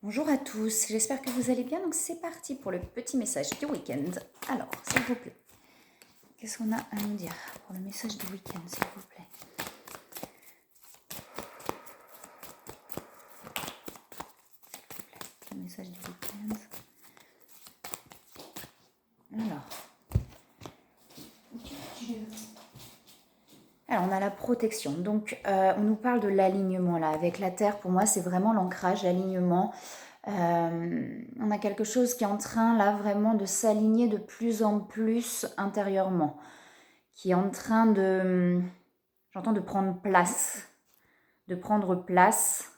Bonjour à tous, j'espère que vous allez bien. Donc c'est parti pour le petit message du week-end. Alors, s'il vous plaît, qu'est-ce qu'on a à nous dire pour le message du week-end, s'il vous plaît? Le message du week-end. Alors, on a la protection. Donc, on nous parle de l'alignement là. Avec la Terre, pour moi, c'est vraiment l'ancrage, l'alignement. On a quelque chose qui est en train là vraiment de s'aligner de plus en plus intérieurement, qui est en train de, j'entends, de prendre place, de prendre place,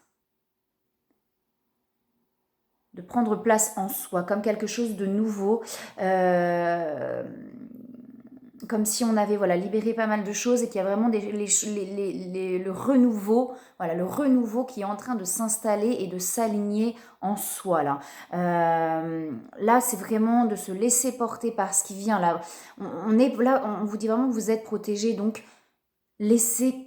de prendre place en soi, comme quelque chose de nouveau, comme si on avait libéré pas mal de choses et qu'il y a vraiment le renouveau, le renouveau qui est en train de s'installer et de s'aligner en soi là. Là, c'est vraiment de se laisser porter par ce qui vient là. On est là, on vous dit vraiment que vous êtes protégé, donc laissez-vous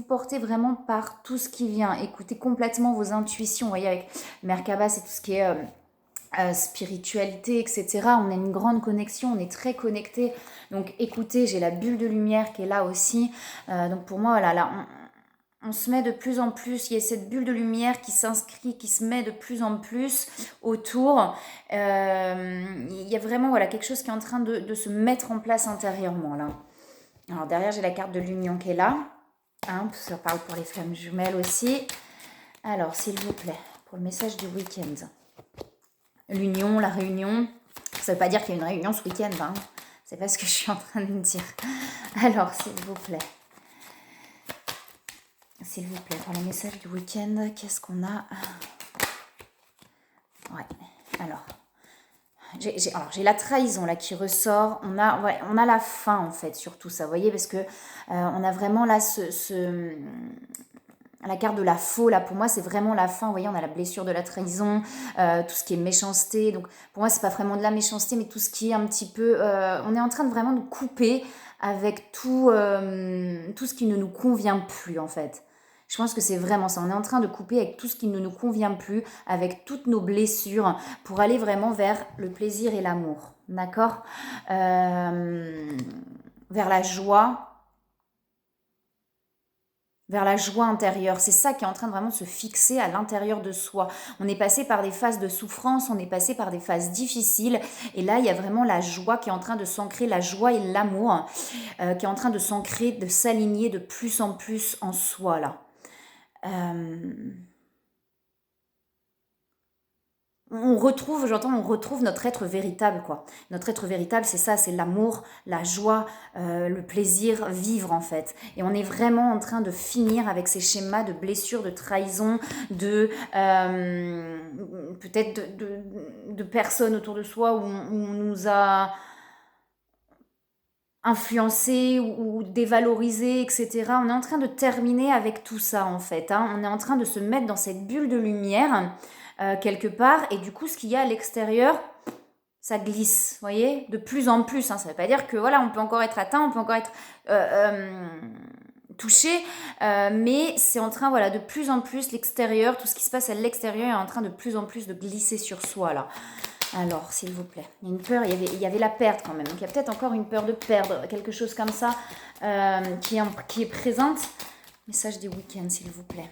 porter vraiment par tout ce qui vient. Écoutez complètement vos intuitions. Vous voyez, avec Merkaba, c'est tout ce qui est spiritualité, etc. On a une grande connexion, on est très connecté. Donc écoutez, j'ai la bulle de lumière qui est là aussi. Donc pour moi, voilà, là, on se met de plus en plus, il y a cette bulle de lumière qui s'inscrit, qui se met de plus en plus autour. Il y a vraiment quelque chose qui est en train de se mettre en place intérieurement là. Alors derrière, j'ai la carte de l'union qui est là. Ça parle pour les flammes jumelles aussi. Alors, s'il vous plaît, pour le message du week-end. L'union, la réunion. Ça ne veut pas dire qu'il y a une réunion ce week-end. C'est pas ce que je suis en train de me dire. Alors, s'il vous plaît. S'il vous plaît, pour le message du week-end, qu'est-ce qu'on a? Ouais, alors... J'ai la trahison là qui ressort. On a la fin en fait sur tout ça, vous voyez, parce que on a vraiment là la carte de la faux là. Pour moi, c'est vraiment la fin. Vous voyez, on a la blessure de la trahison, tout ce qui est méchanceté. Donc pour moi, c'est pas vraiment de la méchanceté, mais tout ce qui est un petit peu. On est en train de vraiment de couper avec tout ce qui ne nous convient plus en fait. Je pense que c'est vraiment ça. On est en train de couper avec tout ce qui ne nous convient plus, avec toutes nos blessures, pour aller vraiment vers le plaisir et l'amour. D'accord, vers la joie. Vers la joie intérieure. C'est ça qui est en train de vraiment se fixer à l'intérieur de soi. On est passé par des phases de souffrance, on est passé par des phases difficiles. Et là, il y a vraiment la joie qui est en train de s'ancrer, la joie et l'amour qui est en train de s'ancrer, de s'aligner de plus en plus en soi, là. On retrouve notre être véritable, quoi. Notre être véritable, c'est ça, c'est l'amour, la joie, le plaisir, vivre en fait. Et on est vraiment en train de finir avec ces schémas de blessures, de trahison, de peut-être de personnes autour de soi où on nous a influencé ou dévalorisé, etc. On est en train de terminer avec tout ça en fait. On est en train de se mettre dans cette bulle de lumière quelque part, et du coup ce qu'il y a à l'extérieur, ça glisse, vous voyez, de plus en plus. Ça ne veut pas dire que voilà, on peut encore être atteint, on peut encore être touché, mais c'est en train, de plus en plus l'extérieur, tout ce qui se passe à l'extérieur est en train de plus en plus de glisser sur soi là. Alors, s'il vous plaît, il y a une peur, il y avait la perte quand même. Donc, il y a peut-être encore une peur de perdre, quelque chose comme ça qui est présente. Message du week-end, s'il vous plaît.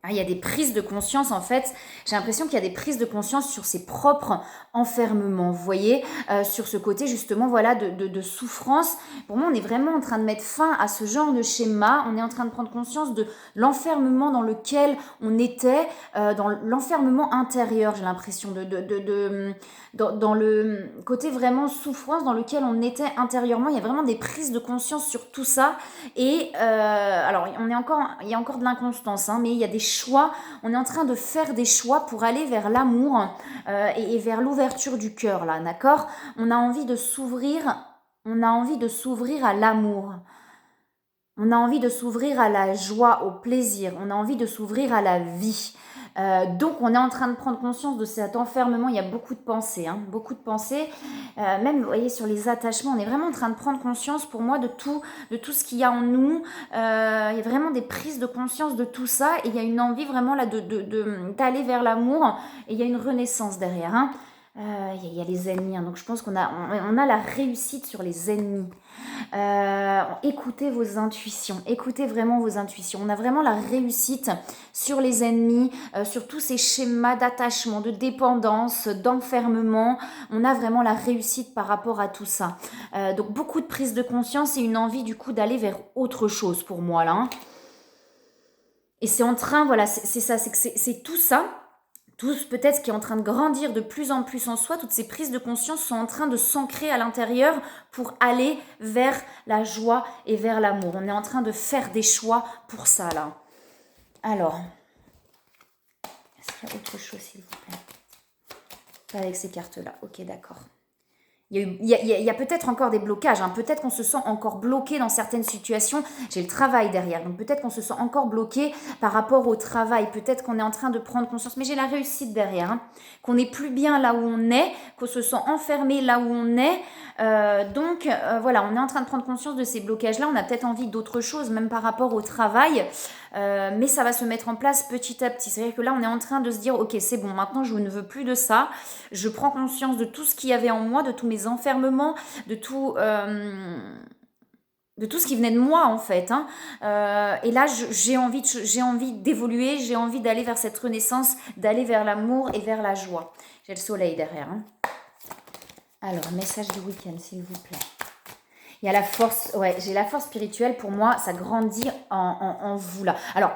Il y a des prises de conscience, en fait. J'ai l'impression qu'il y a des prises de conscience sur ses propres enfermements, vous voyez, sur ce côté, justement, de souffrance. Pour moi, on est vraiment en train de mettre fin à ce genre de schéma. On est en train de prendre conscience de l'enfermement dans lequel on était, dans l'enfermement intérieur, j'ai l'impression, dans le côté vraiment souffrance dans lequel on était intérieurement. Il y a vraiment des prises de conscience sur tout ça. Et alors, il y a encore de l'inconstance, mais il y a des choix. On est en train de faire des choix pour aller vers l'amour et vers l'ouverture du cœur, là, d'accord? On a envie de s'ouvrir. On a envie de s'ouvrir à l'amour. On a envie de s'ouvrir à la joie, au plaisir. On a envie de s'ouvrir à la vie. Donc, on est en train de prendre conscience de cet enfermement. Il y a beaucoup de pensées, hein, beaucoup de pensées. Même, vous voyez, sur les attachements, on est vraiment en train de prendre conscience, pour moi, de tout ce qu'il y a en nous. Il y a vraiment des prises de conscience de tout ça. Et il y a une envie vraiment là d'aller vers l'amour. Et il y a une renaissance derrière. Hein. Il y a les ennemis, hein, donc je pense qu'on a la réussite sur les ennemis. Écoutez vos intuitions, écoutez vraiment vos intuitions. On a vraiment la réussite sur les ennemis, sur tous ces schémas d'attachement, de dépendance, d'enfermement. On a vraiment la réussite par rapport à tout ça. Donc beaucoup de prise de conscience et une envie du coup d'aller vers autre chose pour moi là. Hein. Et c'est en train, voilà, c'est ça, c'est tout ça. Tout peut-être ce qui est en train de grandir de plus en plus en soi, toutes ces prises de conscience sont en train de s'ancrer à l'intérieur pour aller vers la joie et vers l'amour. On est en train de faire des choix pour ça, là. Alors, est-ce qu'il y a autre chose, s'il vous plaît? Pas avec ces cartes-là. Ok, d'accord. Il y a peut-être encore des blocages, hein. Peut-être qu'on se sent encore bloqué dans certaines situations. J'ai le travail derrière, donc peut-être qu'on se sent encore bloqué par rapport au travail. Peut-être qu'on est en train de prendre conscience, mais j'ai la réussite derrière, hein. Qu'on n'est plus bien là où on est, qu'on se sent enfermé là où on est. Donc voilà, on est en train de prendre conscience de ces blocages-là. On a peut-être envie d'autre chose, même par rapport au travail. Mais ça va se mettre en place petit à petit. C'est-à-dire que là, on est en train de se dire, ok, c'est bon, maintenant je ne veux plus de ça. Je prends conscience de tout ce qu'il y avait en moi, de tous mes enfermements, de tout ce qui venait de moi en fait. Hein. Et là, j'ai envie d'évoluer, j'ai envie d'aller vers cette renaissance, d'aller vers l'amour et vers la joie. J'ai le soleil derrière. Hein. Alors, message du week-end, s'il vous plaît. Il y a la force, ouais, j'ai la force spirituelle, pour moi, ça grandit en vous là. Alors,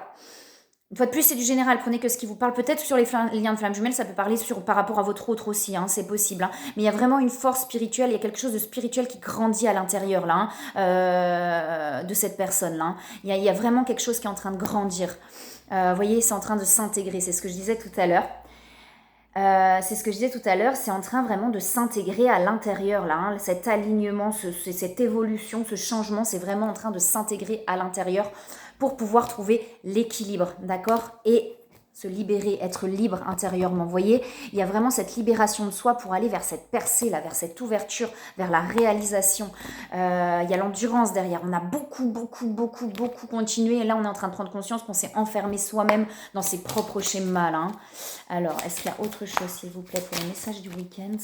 une fois de plus, c'est du général, prenez que ce qui vous parle. Peut-être sur les liens de flammes jumelles, ça peut parler par rapport à votre autre aussi, hein, c'est possible. Hein. Mais il y a vraiment une force spirituelle, il y a quelque chose de spirituel qui grandit à l'intérieur là, hein, de cette personne-là. Hein. Il y a vraiment quelque chose qui est en train de grandir. Vous voyez, c'est en train de s'intégrer, c'est ce que je disais tout à l'heure. C'est en train vraiment de s'intégrer à l'intérieur là, hein. Cet alignement, cette évolution, ce changement, c'est vraiment en train de s'intégrer à l'intérieur pour pouvoir trouver l'équilibre, d'accord? Et se libérer, être libre intérieurement. Vous voyez, il y a vraiment cette libération de soi pour aller vers cette percée là, vers cette ouverture, vers la réalisation. Il y a l'endurance derrière. On a beaucoup continué. Et là, on est en train de prendre conscience qu'on s'est enfermé soi-même dans ses propres schémas là. Hein. Alors, est-ce qu'il y a autre chose, s'il vous plaît, pour le message du week-end?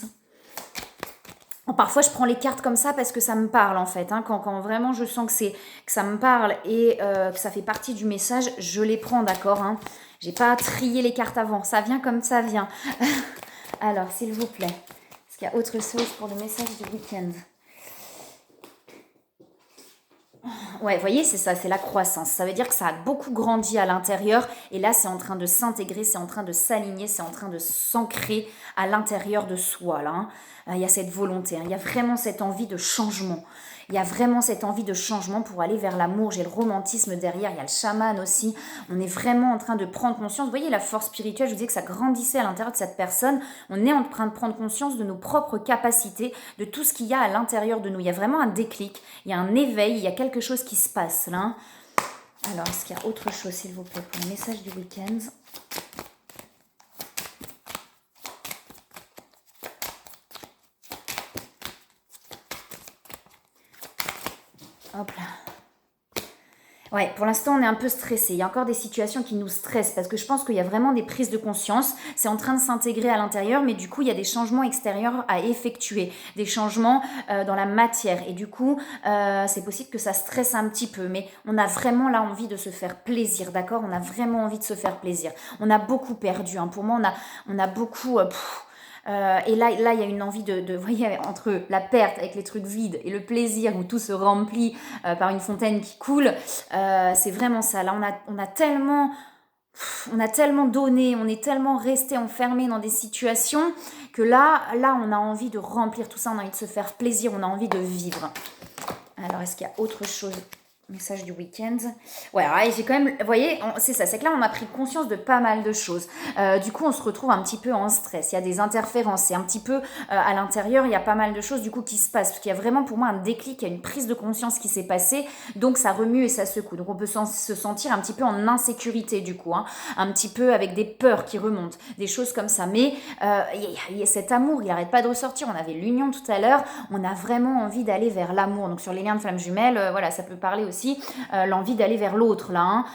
Parfois, je prends les cartes comme ça parce que ça me parle, en fait. Hein. Quand vraiment je sens que ça me parle et que ça fait partie du message, je les prends, d'accord, hein. J'ai pas trié les cartes avant. Ça vient comme ça vient. Alors, s'il vous plaît, est-ce qu'il y a autre chose pour le message du week-end? Ouais, vous voyez, c'est ça, c'est la croissance. Ça veut dire que ça a beaucoup grandi à l'intérieur et là, c'est en train de s'intégrer, c'est en train de s'aligner, c'est en train de s'ancrer à l'intérieur de soi. Là, hein. Il y a cette volonté, hein. Il y a vraiment cette envie de changement. Il y a vraiment cette envie de changement pour aller vers l'amour. J'ai le romantisme derrière, il y a le chaman aussi. On est vraiment en train de prendre conscience. Vous voyez, la force spirituelle, je vous disais que ça grandissait à l'intérieur de cette personne. On est en train de prendre conscience de nos propres capacités, de tout ce qu'il y a à l'intérieur de nous. Il y a vraiment un déclic, il y a un éveil, il y a quelque chose qui se passe là. Alors, est-ce qu'il y a autre chose, s'il vous plaît, pour le message du week-end? Hop là. Ouais, pour l'instant, on est un peu stressé. Il y a encore des situations qui nous stressent parce que je pense qu'il y a vraiment des prises de conscience. C'est en train de s'intégrer à l'intérieur, mais du coup, il y a des changements extérieurs à effectuer, des changements dans la matière. Et du coup, c'est possible que ça stresse un petit peu, mais on a vraiment là envie de se faire plaisir, d'accord? On a vraiment envie de se faire plaisir. On a beaucoup perdu. Hein. Pour moi, on a beaucoup... et là, il y a une envie vous voyez, entre la perte avec les trucs vides et le plaisir où tout se remplit par une fontaine qui coule, c'est vraiment ça. Là, on a tellement donné, on est tellement resté enfermé dans des situations que là, on a envie de remplir tout ça, on a envie de se faire plaisir, on a envie de vivre. Alors, est-ce qu'il y a autre chose Message du week-end. Ouais, alors, j'ai quand même, vous voyez, c'est ça, c'est que là, on a pris conscience de pas mal de choses. Du coup, on se retrouve un petit peu en stress. Il y a des interférences. C'est un petit peu à l'intérieur, il y a pas mal de choses du coup qui se passent. Parce qu'il y a vraiment pour moi un déclic, il y a une prise de conscience qui s'est passée. Donc, ça remue et ça secoue. Donc, on peut se sentir un petit peu en insécurité du coup. Hein, un petit peu avec des peurs qui remontent, des choses comme ça. Mais il y a cet amour, il n'arrête pas de ressortir. On avait l'union tout à l'heure. On a vraiment envie d'aller vers l'amour. Donc, sur les liens de flammes jumelles, voilà, ça peut parler aussi l'envie d'aller vers l'autre là. Hein.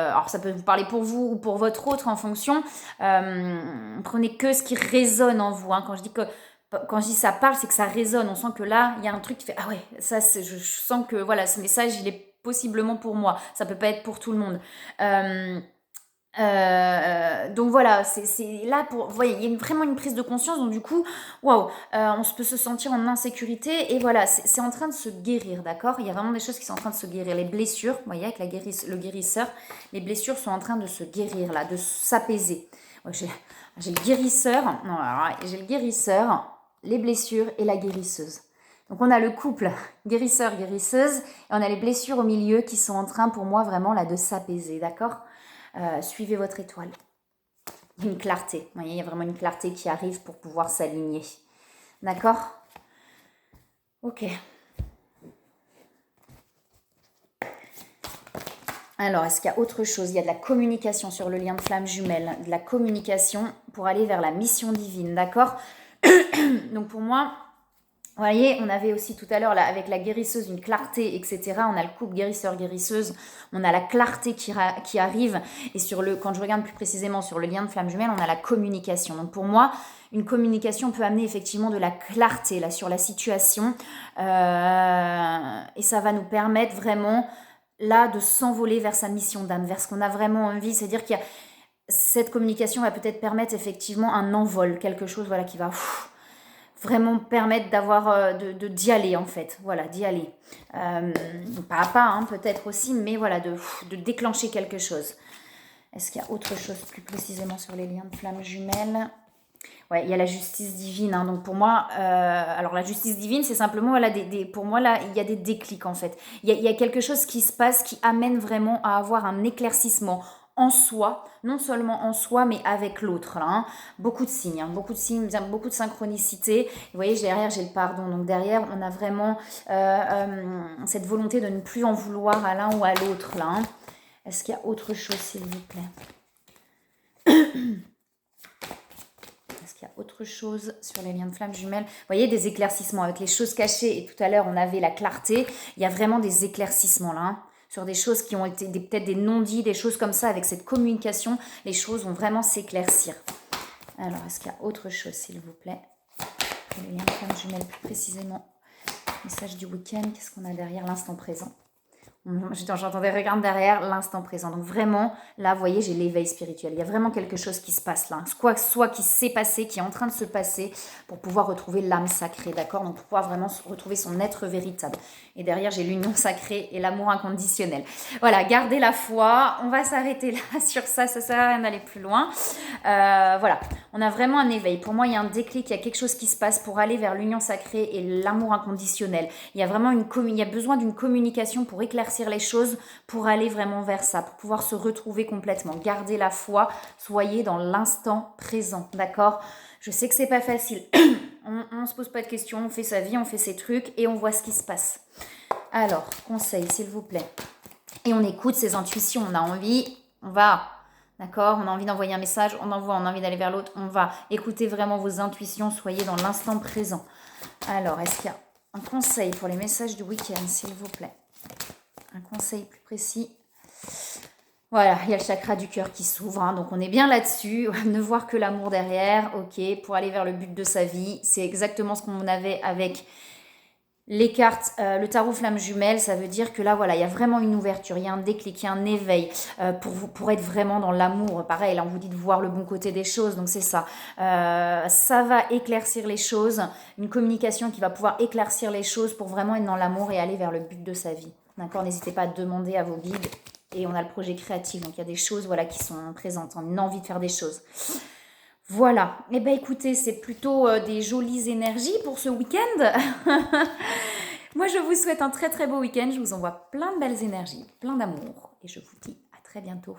Alors ça peut vous parler pour vous ou pour votre autre en fonction. Prenez que ce qui résonne en vous. Hein. Quand je dis ça parle, c'est que ça résonne. On sent que là, il y a un truc qui fait ah ouais, ça, je sens que voilà, ce message, il est possiblement pour moi. Ça peut pas être pour tout le monde. Donc voilà, c'est là pour, vous voyez, il y a vraiment une prise de conscience, donc du coup, waouh, on peut se sentir en insécurité, et voilà, c'est en train de se guérir, d'accord. Il y a vraiment des choses qui sont en train de se guérir, les blessures, vous voyez, avec le guérisseur, les blessures sont en train de se guérir, là, de s'apaiser. Ouais, j'ai le guérisseur, non, alors, j'ai le guérisseur, les blessures et la guérisseuse. Donc on a le couple guérisseur-guérisseuse, et on a les blessures au milieu qui sont en train, pour moi, vraiment, là, de s'apaiser, d'accord. Suivez votre étoile. Il y a une clarté. Vous voyez, il y a vraiment une clarté qui arrive pour pouvoir s'aligner. D'accord? Ok. Alors, est-ce qu'il y a autre chose? Il y a de la communication sur le lien de flamme jumelle. De la communication pour aller vers la mission divine. D'accord? Donc pour moi... Vous voyez, on avait aussi tout à l'heure là, avec la guérisseuse une clarté, etc. On a le couple guérisseur-guérisseuse, on a la clarté qui arrive. Et quand je regarde plus précisément sur le lien de flamme jumelle, on a la communication. Donc pour moi, une communication peut amener effectivement de la clarté là, sur la situation. Et ça va nous permettre vraiment là de s'envoler vers sa mission d'âme, vers ce qu'on a vraiment envie. C'est-à-dire qu'il y a cette communication va peut-être permettre effectivement un envol, quelque chose voilà, qui va... vraiment permettre d'avoir d'y aller en fait, voilà, d'y aller pas à pas hein, peut-être aussi, mais voilà, de déclencher quelque chose. Est-ce qu'il y a autre chose plus précisément sur les liens de flammes jumelles? Ouais, il y a la justice divine, hein, donc pour moi, alors la justice divine, c'est simplement, voilà, pour moi là, il y a des déclics en fait. Il y a quelque chose qui se passe qui amène vraiment à avoir un éclaircissement en soi, non seulement en soi, mais avec l'autre. Là, hein. Beaucoup de signes, beaucoup de synchronicité. Vous voyez, derrière, j'ai le pardon. Donc derrière, on a vraiment cette volonté de ne plus en vouloir à l'un ou à l'autre. Là, hein. Est-ce qu'il y a autre chose, s'il vous plaît? Est-ce qu'il y a autre chose sur les liens de flammes jumelles? Vous voyez, des éclaircissements avec les choses cachées. Et tout à l'heure, on avait la clarté. Il y a vraiment des éclaircissements là, hein. Sur des choses qui ont été peut-être des non-dits, des choses comme ça, avec cette communication, les choses vont vraiment s'éclaircir. Alors, est-ce qu'il y a autre chose, s'il vous plaît? Les liens de flammes jumelles, plus précisément. Message du week-end, qu'est-ce qu'on a derrière l'instant présent? J'entendais regarde derrière l'instant présent. Donc vraiment, là, vous voyez, j'ai l'éveil spirituel. Il y a vraiment quelque chose qui se passe là. Soit qui s'est passé, qui est en train de se passer pour pouvoir retrouver l'âme sacrée, d'accord? Donc pour pouvoir vraiment retrouver son être véritable. Et derrière, j'ai l'union sacrée et l'amour inconditionnel. Voilà, gardez la foi. On va s'arrêter là sur ça. Ça sert à rien d'aller plus loin. Voilà, on a vraiment un éveil. Pour moi, il y a un déclic, il y a quelque chose qui se passe pour aller vers l'union sacrée et l'amour inconditionnel. Il y a vraiment il y a besoin d'une communication pour éclaircir les choses, pour aller vraiment vers ça, pour pouvoir se retrouver complètement. Gardez la foi, soyez dans l'instant présent, d'accord? Je sais que c'est pas facile. On se pose pas de questions, on fait sa vie, on fait ses trucs et on voit ce qui se passe. Alors, conseil, s'il vous plaît. Et on écoute ses intuitions, on a envie, on va... D'accord? On a envie d'envoyer un message, on envoie, on a envie d'aller vers l'autre, on va. Écoutez vraiment vos intuitions, soyez dans l'instant présent. Alors, est-ce qu'il y a un conseil pour les messages du week-end, s'il vous plaît? Un conseil plus précis. Voilà, il y a le chakra du cœur qui s'ouvre, hein, donc on est bien là-dessus. Ne voir que l'amour derrière, ok, pour aller vers le but de sa vie. C'est exactement ce qu'on avait avec les cartes, le tarot flamme jumelle. Ça veut dire que là, voilà, il y a vraiment une ouverture, il y a un déclic, il y a un éveil pour être vraiment dans l'amour. Pareil, là, on vous dit de voir le bon côté des choses, donc c'est ça. Ça va éclaircir les choses, une communication qui va pouvoir éclaircir les choses pour vraiment être dans l'amour et aller vers le but de sa vie. D'accord, n'hésitez pas à demander à vos guides. Et on a le projet créatif, donc il y a des choses voilà, qui sont présentes, on a une envie de faire des choses. Voilà, et bien écoutez, c'est plutôt des jolies énergies pour ce week-end. Moi, je vous souhaite un très très beau week-end. Je vous envoie plein de belles énergies, plein d'amour. Et je vous dis à très bientôt.